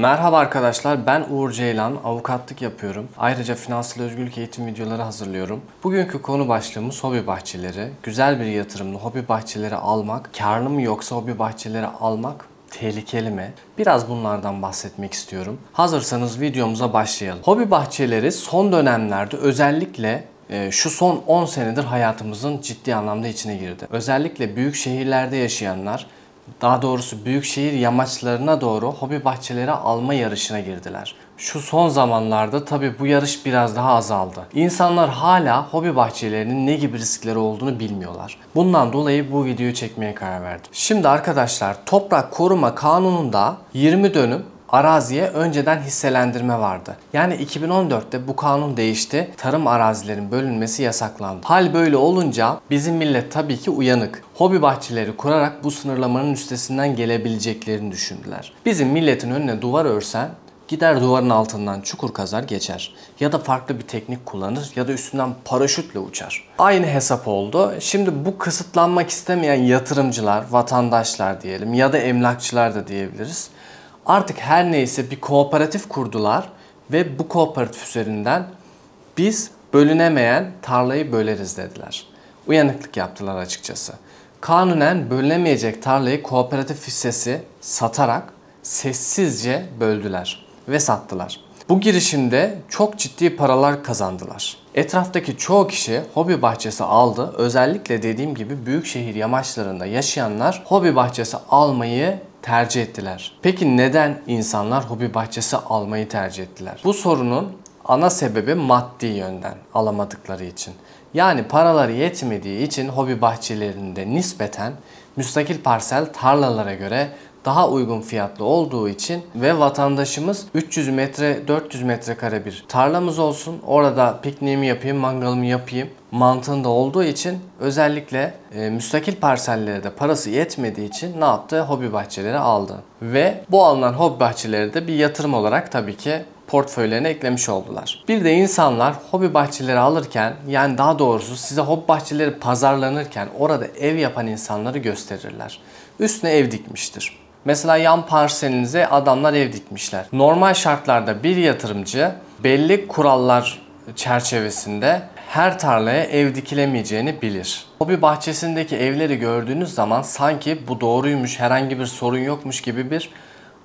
Merhaba arkadaşlar, ben Uğur Ceylan, avukatlık yapıyorum. Ayrıca finansal özgürlük eğitim videoları hazırlıyorum. Bugünkü konu başlığımız hobi bahçeleri. Güzel bir yatırımla hobi bahçeleri almak, karlı mı yoksa hobi bahçeleri almak tehlikeli mi? Biraz bunlardan bahsetmek istiyorum. Hazırsanız videomuza başlayalım. Hobi bahçeleri son dönemlerde özellikle şu son 10 senedir hayatımızın ciddi anlamda içine girdi. Özellikle büyük şehirlerde yaşayanlar, daha doğrusu büyükşehir yamaçlarına doğru hobi bahçeleri alma yarışına girdiler. Şu son zamanlarda tabii bu yarış biraz daha azaldı. İnsanlar hala hobi bahçelerinin ne gibi riskleri olduğunu bilmiyorlar. Bundan dolayı bu videoyu çekmeye karar verdim. Şimdi arkadaşlar, Toprak Koruma Kanunu'nda 20 dönüm araziye önceden hisselendirme vardı. Yani 2014'te bu kanun değişti. Tarım arazilerin bölünmesi yasaklandı. Hal böyle olunca bizim millet tabii ki uyanık. Hobi bahçeleri kurarak bu sınırlamanın üstesinden gelebileceklerini düşündüler. Bizim milletin önüne duvar örsen gider duvarın altından çukur kazar geçer. Ya da farklı bir teknik kullanır ya da üstünden paraşütle uçar. Aynı hesap oldu. Şimdi bu kısıtlanmak istemeyen yatırımcılar, vatandaşlar diyelim ya da emlakçılar da diyebiliriz. Artık her neyse bir kooperatif kurdular ve bu kooperatif üzerinden biz bölünemeyen tarlayı böleriz dediler. Uyanıklık yaptılar açıkçası. Kanunen bölünemeyecek tarlayı kooperatif hissesi satarak sessizce böldüler ve sattılar. Bu girişimde çok ciddi paralar kazandılar. Etraftaki çoğu kişi hobi bahçesi aldı. Özellikle dediğim gibi büyük şehir yamaçlarında yaşayanlar hobi bahçesi almayı tercih ettiler. Peki neden insanlar hobi bahçesi almayı tercih ettiler? Bu sorunun ana sebebi maddi yönden alamadıkları için. Yani paraları yetmediği için hobi bahçelerinde nispeten müstakil parsel tarlalara göre daha uygun fiyatlı olduğu için ve vatandaşımız 300 metre 400 metrekare bir tarlamız olsun, orada pikniğimi yapayım, mangalımı yapayım mantığında olduğu için özellikle müstakil parsellere de parası yetmediği için ne yaptı? Hobi bahçeleri aldı. Ve bu alınan hobi bahçeleri de bir yatırım olarak tabii ki portföylerine eklemiş oldular. Bir de insanlar hobi bahçeleri alırken, yani daha doğrusu size hobi bahçeleri pazarlanırken orada ev yapan insanları gösterirler. Üstüne ev dikmiştir. Mesela yan parselinize adamlar ev dikmişler. Normal şartlarda bir yatırımcı belli kurallar çerçevesinde her tarlaya ev dikilemeyeceğini bilir. Hobi bahçesindeki evleri gördüğünüz zaman sanki bu doğruymuş, herhangi bir sorun yokmuş gibi bir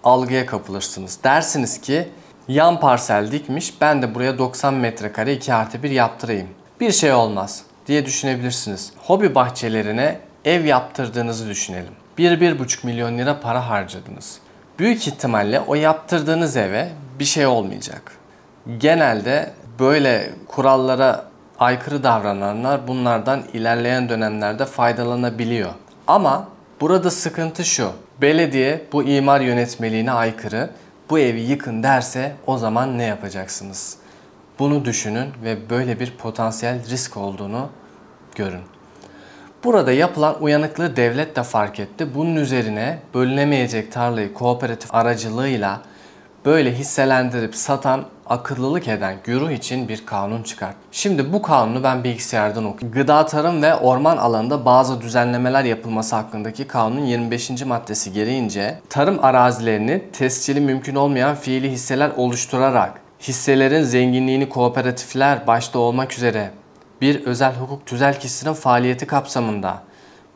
algıya kapılırsınız. Dersiniz ki yan parsel dikmiş, ben de buraya 90 metrekare 2+1 yaptırayım. Bir şey olmaz diye düşünebilirsiniz. Hobi bahçelerine ev yaptırdığınızı düşünelim. 1-1,5 milyon lira para harcadınız. Büyük ihtimalle o yaptırdığınız eve bir şey olmayacak. Genelde böyle kurallara aykırı davrananlar bunlardan ilerleyen dönemlerde faydalanabiliyor. Ama burada sıkıntı şu: belediye bu imar yönetmeliğine aykırı, bu evi yıkın derse o zaman ne yapacaksınız? Bunu düşünün ve böyle bir potansiyel risk olduğunu görün. Burada yapılan uyanıklığı devlet de fark etti. Bunun üzerine bölünemeyecek tarlayı kooperatif aracılığıyla böyle hisselendirip satan, akıllılık eden güruh için bir kanun çıkarttı. Şimdi bu kanunu ben bilgisayardan okuyorum. Gıda, tarım ve orman alanında bazı düzenlemeler yapılması hakkındaki kanunun 25. maddesi gereğince tarım arazilerini tescili mümkün olmayan fiili hisseler oluşturarak hisselerin zenginliğini kooperatifler başta olmak üzere bir özel hukuk tüzel kişisinin faaliyeti kapsamında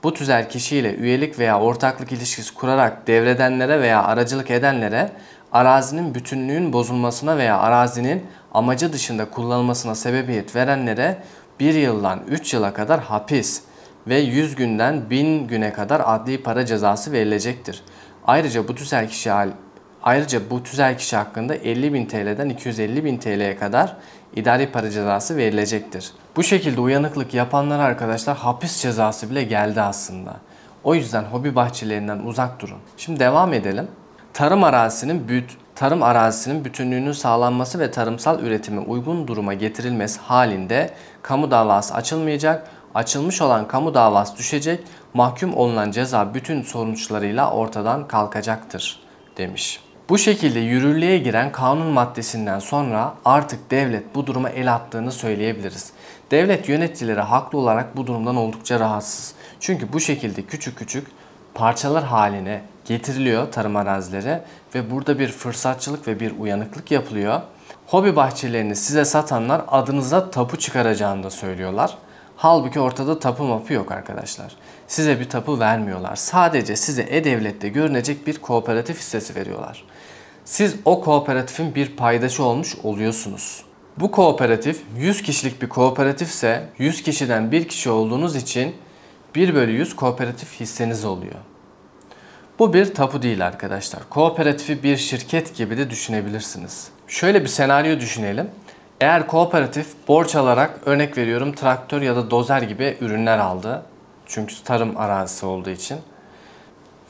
bu tüzel kişiyle üyelik veya ortaklık ilişkisi kurarak devredenlere veya aracılık edenlere arazinin bütünlüğün bozulmasına veya arazinin amacı dışında kullanılmasına sebebiyet verenlere 1 yıldan 3 yıla kadar hapis ve 100 günden 1000 güne kadar adli para cezası verilecektir. Ayrıca bu tüzel kişi hakkında 50.000 TL'den 250.000 TL'ye kadar idari para cezası verilecektir. Bu şekilde uyanıklık yapanlara arkadaşlar hapis cezası bile geldi aslında. O yüzden hobi bahçelerinden uzak durun. Şimdi devam edelim. Tarım arazisinin bütünlüğünün sağlanması ve tarımsal üretime uygun duruma getirilmesi halinde kamu davası açılmayacak. Açılmış olan kamu davası düşecek. Mahkum olunan ceza bütün sonuçlarıyla ortadan kalkacaktır demiş. Bu şekilde yürürlüğe giren kanun maddesinden sonra artık devlet bu duruma el attığını söyleyebiliriz. Devlet yöneticileri haklı olarak bu durumdan oldukça rahatsız. Çünkü bu şekilde küçük küçük parçalar haline getiriliyor tarım arazileri ve burada bir fırsatçılık ve bir uyanıklık yapılıyor. Hobi bahçelerini size satanlar adınıza tapu çıkaracağını da söylüyorlar. Halbuki ortada tapu mapı yok arkadaşlar. Size bir tapu vermiyorlar. Sadece size E-Devlet'te görünecek bir kooperatif hissesi veriyorlar. Siz o kooperatifin bir paydaşı olmuş oluyorsunuz. Bu kooperatif 100 kişilik bir kooperatifse 100 kişiden 1 kişi olduğunuz için 1/100 kooperatif hisseniz oluyor. Bu bir tapu değil arkadaşlar. Kooperatifi bir şirket gibi de düşünebilirsiniz. Şöyle bir senaryo düşünelim. Eğer kooperatif borç alarak, örnek veriyorum, traktör ya da dozer gibi ürünler aldı. Çünkü tarım arazisi olduğu için.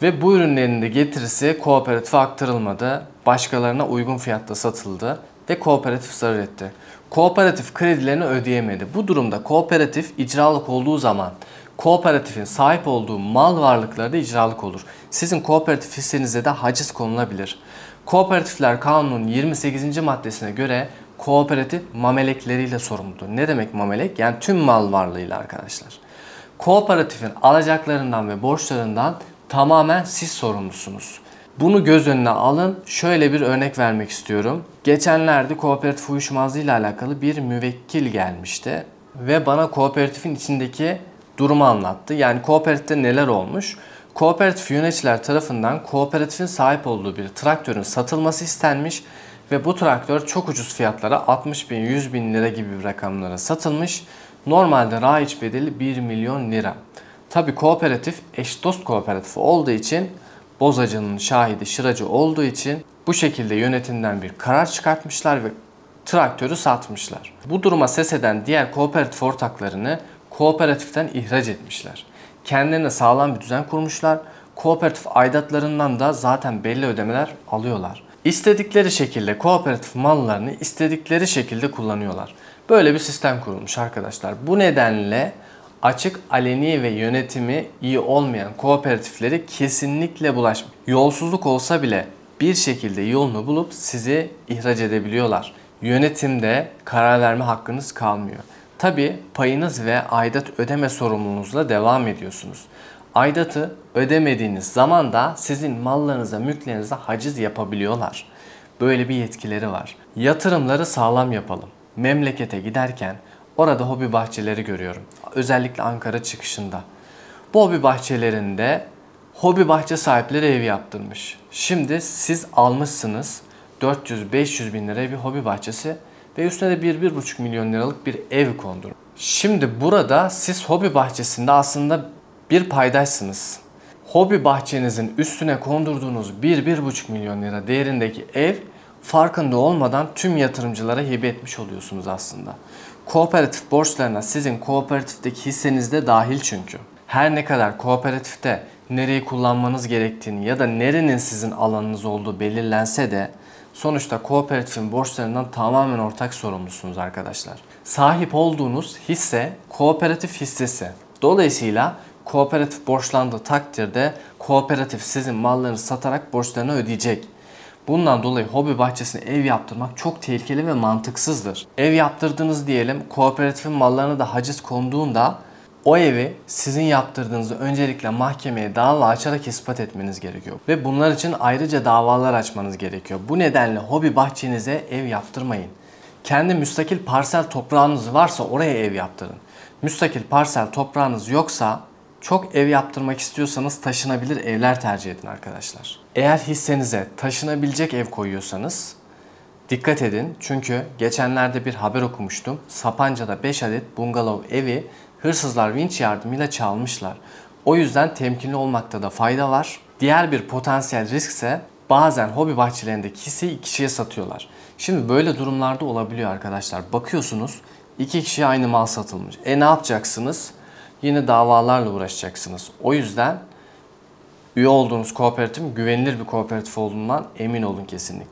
Ve bu ürünlerin de getirisi kooperatife aktarılmadı. Başkalarına uygun fiyatta satıldı ve kooperatif zarar etti. Kooperatif kredilerini ödeyemedi. Bu durumda kooperatif icralık olduğu zaman kooperatifin sahip olduğu mal varlıkları da icralık olur. Sizin kooperatif hissenize de haciz konulabilir. Kooperatifler Kanunu'nun 28. maddesine göre kooperatif mamelekleriyle sorumludur. Ne demek mamelek? Yani tüm mal varlığıyla arkadaşlar. Kooperatifin alacaklarından ve borçlarından tamamen siz sorumlusunuz. Bunu göz önüne alın. Şöyle bir örnek vermek istiyorum. Geçenlerde kooperatif uyuşmazlığı ile alakalı bir müvekkil gelmişti. Ve bana kooperatifin içindeki durumu anlattı. Yani kooperatifte neler olmuş? Kooperatif yöneticiler tarafından kooperatifin sahip olduğu bir traktörün satılması istenmiş. Ve bu traktör çok ucuz fiyatlara 60 bin, 100 bin lira gibi rakamlara satılmış. Normalde raiç bedeli 1 milyon lira. Tabi kooperatif eş dost kooperatifi olduğu için, bozacının şahidi şıracı olduğu için bu şekilde yönetimden bir karar çıkartmışlar ve traktörü satmışlar. Bu duruma ses eden diğer kooperatif ortaklarını kooperatiften ihraç etmişler. Kendilerine sağlam bir düzen kurmuşlar. Kooperatif aidatlarından da zaten belli ödemeler alıyorlar. İstedikleri şekilde kooperatif mallarını istedikleri şekilde kullanıyorlar. Böyle bir sistem kurulmuş arkadaşlar. Bu nedenle açık, aleni ve yönetimi iyi olmayan kooperatifleri kesinlikle bulaşmayın. Yolsuzluk olsa bile bir şekilde yolunu bulup sizi ihraç edebiliyorlar. Yönetimde karar verme hakkınız kalmıyor. Tabi payınız ve aidat ödeme sorumluluğunuzla devam ediyorsunuz. Aidatı ödemediğiniz zaman da sizin mallarınıza, mülklerinize haciz yapabiliyorlar. Böyle bir yetkileri var. Yatırımları sağlam yapalım. Memlekete giderken orada hobi bahçeleri görüyorum. Özellikle Ankara çıkışında. Bu hobi bahçelerinde hobi bahçe sahipleri ev yaptırmış. Şimdi siz almışsınız 400-500 bin liraya bir hobi bahçesi ve üstüne de 1-1,5 milyon liralık bir ev kondurun. Şimdi burada siz hobi bahçesinde aslında bir paydaşsınız. Hobi bahçenizin üstüne kondurduğunuz 1-1,5 milyon lira değerindeki ev farkında olmadan tüm yatırımcılara hibe etmiş oluyorsunuz aslında. Kooperatif borçlarına sizin kooperatifteki hisseniz de dahil çünkü. Her ne kadar kooperatifte nereyi kullanmanız gerektiğini ya da nerenin sizin alanınız olduğu belirlense de sonuçta kooperatifin borçlarından tamamen ortak sorumlusunuz arkadaşlar. Sahip olduğunuz hisse kooperatif hissesi. Dolayısıyla kooperatif borçlandığı takdirde kooperatif sizin mallarınızı satarak borçlarını ödeyecek. Bundan dolayı hobi bahçesine ev yaptırmak çok tehlikeli ve mantıksızdır. Ev yaptırdınız diyelim, kooperatifin mallarına da haciz konduğunda o evi sizin yaptırdığınızı öncelikle mahkemeye dava açarak ispat etmeniz gerekiyor. Ve bunlar için ayrıca davalar açmanız gerekiyor. Bu nedenle hobi bahçenize ev yaptırmayın. Kendi müstakil parsel toprağınız varsa oraya ev yaptırın. Müstakil parsel toprağınız yoksa çok ev yaptırmak istiyorsanız taşınabilir evler tercih edin arkadaşlar. Eğer hissenize taşınabilecek ev koyuyorsanız dikkat edin. Çünkü geçenlerde bir haber okumuştum. Sapanca'da 5 adet bungalov evi hırsızlar vinç yardımıyla çalmışlar. O yüzden temkinli olmakta da fayda var. Diğer bir potansiyel risk ise bazen hobi bahçelerindeki hisseyi 2 kişiye satıyorlar. Şimdi böyle durumlarda olabiliyor arkadaşlar. Bakıyorsunuz 2 kişiye aynı mal satılmış. Ne yapacaksınız? Yine davalarla uğraşacaksınız. O yüzden üye olduğunuz kooperatifin güvenilir bir kooperatif olduğundan emin olun kesinlikle.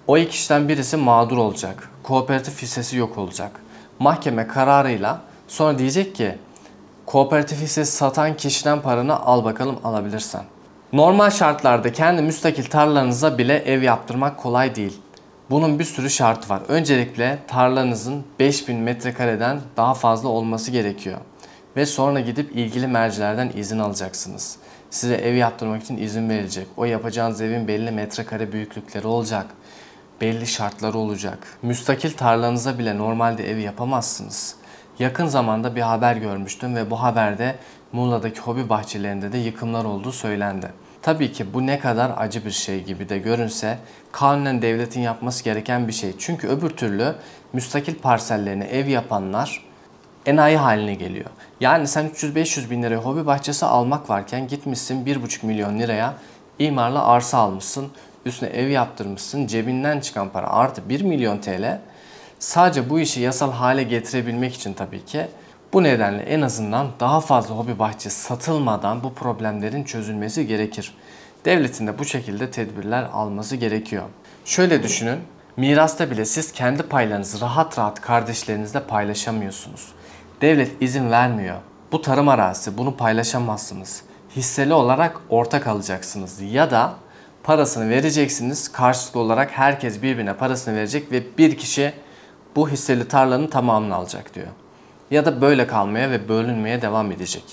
O 2 kişiden birisi mağdur olacak. Kooperatif hissesi yok olacak. Mahkeme kararıyla sonra diyecek ki kooperatif hissesi satan kişiden paranı al bakalım alabilirsen. Normal şartlarda kendi müstakil tarlanıza bile ev yaptırmak kolay değil. Bunun bir sürü şartı var. Öncelikle tarlanızın 5000 metrekareden daha fazla olması gerekiyor. Ve sonra gidip ilgili mercilerden izin alacaksınız. Size ev yaptırmak için izin verilecek. O yapacağınız evin belli metrekare büyüklükleri olacak. Belli şartları olacak. Müstakil tarlanıza bile normalde ev yapamazsınız. Yakın zamanda bir haber görmüştüm ve bu haberde Muğla'daki hobi bahçelerinde de yıkımlar olduğu söylendi. Tabii ki bu ne kadar acı bir şey gibi de görünse kanunen devletin yapması gereken bir şey. Çünkü öbür türlü müstakil parsellerine ev yapanlar enayi haline geliyor. Yani sen 300-500 bin liraya hobi bahçesi almak varken gitmişsin 1,5 milyon liraya imarlı arsa almışsın. Üstüne ev yaptırmışsın. Cebinden çıkan para artı 1 milyon TL. Sadece bu işi yasal hale getirebilmek için tabii ki. Bu nedenle en azından daha fazla hobi bahçesi satılmadan bu problemlerin çözülmesi gerekir. Devletin de bu şekilde tedbirler alması gerekiyor. Şöyle düşünün. Mirasta bile siz kendi paylarınızı rahat rahat kardeşlerinizle paylaşamıyorsunuz. Devlet izin vermiyor. Bu tarım arazisi, bunu paylaşamazsınız. Hisseli olarak ortak alacaksınız ya da parasını vereceksiniz. Karşılıklı olarak herkes birbirine parasını verecek ve bir kişi bu hisseli tarlanın tamamını alacak diyor. Ya da böyle kalmaya ve bölünmeye devam edecek.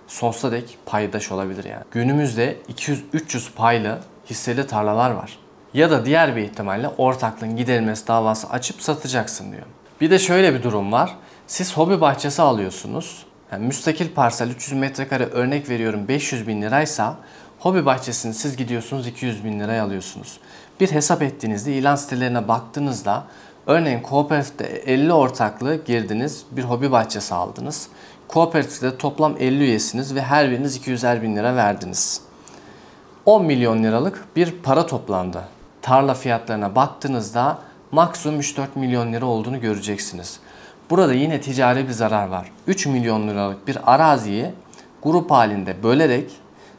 Sonsuza dek paydaş olabilir yani. Günümüzde 200-300 paylı hisseli tarlalar var. Ya da diğer bir ihtimalle ortaklığın giderilmesi davası açıp satacaksın diyor. Bir de şöyle bir durum var. Siz hobi bahçesi alıyorsunuz. Yani müstakil parsel 300 metrekare örnek veriyorum 500 bin liraysa hobi bahçesini siz gidiyorsunuz 200 bin liraya alıyorsunuz. Bir hesap ettiğinizde ilan sitelerine baktığınızda örneğin kooperatifte 50 ortaklığı girdiniz, bir hobi bahçesi aldınız. Kooperatifte toplam 50 üyesiniz ve her biriniz 200'er bin lira verdiniz. 10 milyon liralık bir para toplandı. Tarla fiyatlarına baktığınızda maksimum 3-4 milyon lira olduğunu göreceksiniz. Burada yine ticari bir zarar var. 3 milyon liralık bir araziyi grup halinde bölerek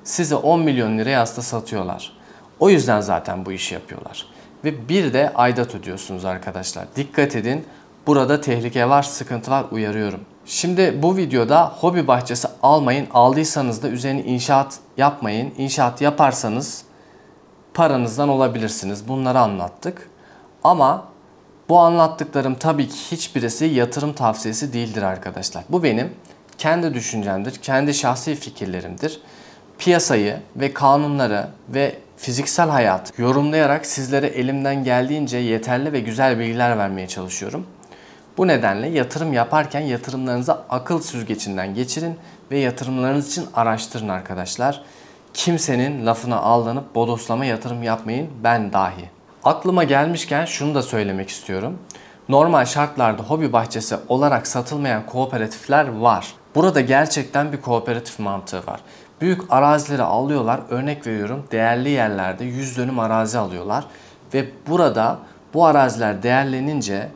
size 10 milyon liraya aslında satıyorlar. O yüzden zaten bu işi yapıyorlar. Ve bir de aidat ödüyorsunuz arkadaşlar. Dikkat edin, burada tehlike var, sıkıntı var, uyarıyorum. Şimdi bu videoda hobi bahçesi almayın. Aldıysanız da üzerine inşaat yapmayın. İnşaat yaparsanız paranızdan olabilirsiniz. Bunları anlattık. Ama bu anlattıklarım tabii ki hiçbirisi yatırım tavsiyesi değildir arkadaşlar. Bu benim kendi düşüncemdir, kendi şahsi fikirlerimdir. Piyasayı ve kanunları ve fiziksel hayatı yorumlayarak sizlere elimden geldiğince yeterli ve güzel bilgiler vermeye çalışıyorum. Bu nedenle yatırım yaparken yatırımlarınızı akıl süzgecinden geçirin ve yatırımlarınız için araştırın arkadaşlar. Kimsenin lafına aldanıp bodoslama yatırım yapmayın, ben dahi. Aklıma gelmişken şunu da söylemek istiyorum. Normal şartlarda hobi bahçesi olarak satılmayan kooperatifler var. Burada gerçekten bir kooperatif mantığı var. Büyük arazileri alıyorlar. Örnek veriyorum, değerli yerlerde 100 dönüm arazi alıyorlar. Ve burada bu araziler değerlenince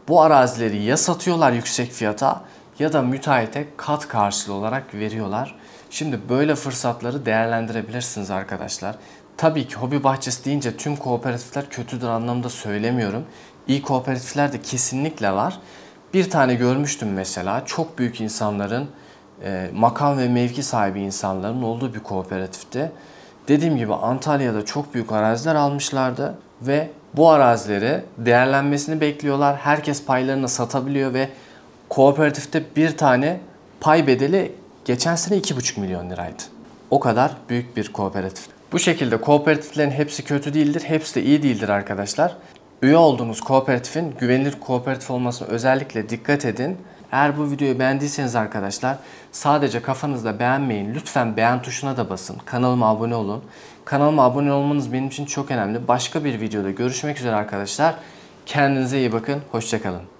bu arazileri ya satıyorlar yüksek fiyata ya da müteahhite kat karşılığı olarak veriyorlar. Şimdi böyle fırsatları değerlendirebilirsiniz arkadaşlar. Tabii ki hobi bahçesi deyince tüm kooperatifler kötüdür anlamda söylemiyorum. İyi kooperatifler de kesinlikle var. Bir tane görmüştüm mesela, çok büyük insanların, makam ve mevki sahibi insanların olduğu bir kooperatifte. Dediğim gibi Antalya'da çok büyük araziler almışlardı ve bu arazileri değerlenmesini bekliyorlar. Herkes paylarını satabiliyor ve kooperatifte bir tane pay bedeli geçen sene 2,5 milyon liraydı. O kadar büyük bir kooperatif. Bu şekilde kooperatiflerin hepsi kötü değildir, hepsi de iyi değildir arkadaşlar. Üye olduğunuz kooperatifin güvenilir kooperatif olmasına özellikle dikkat edin. Eğer bu videoyu beğendiyseniz arkadaşlar sadece kafanızda beğenmeyin. Lütfen beğen tuşuna da basın. Kanalıma abone olun. Kanalıma abone olmanız benim için çok önemli. Başka bir videoda görüşmek üzere arkadaşlar. Kendinize iyi bakın. Hoşça kalın.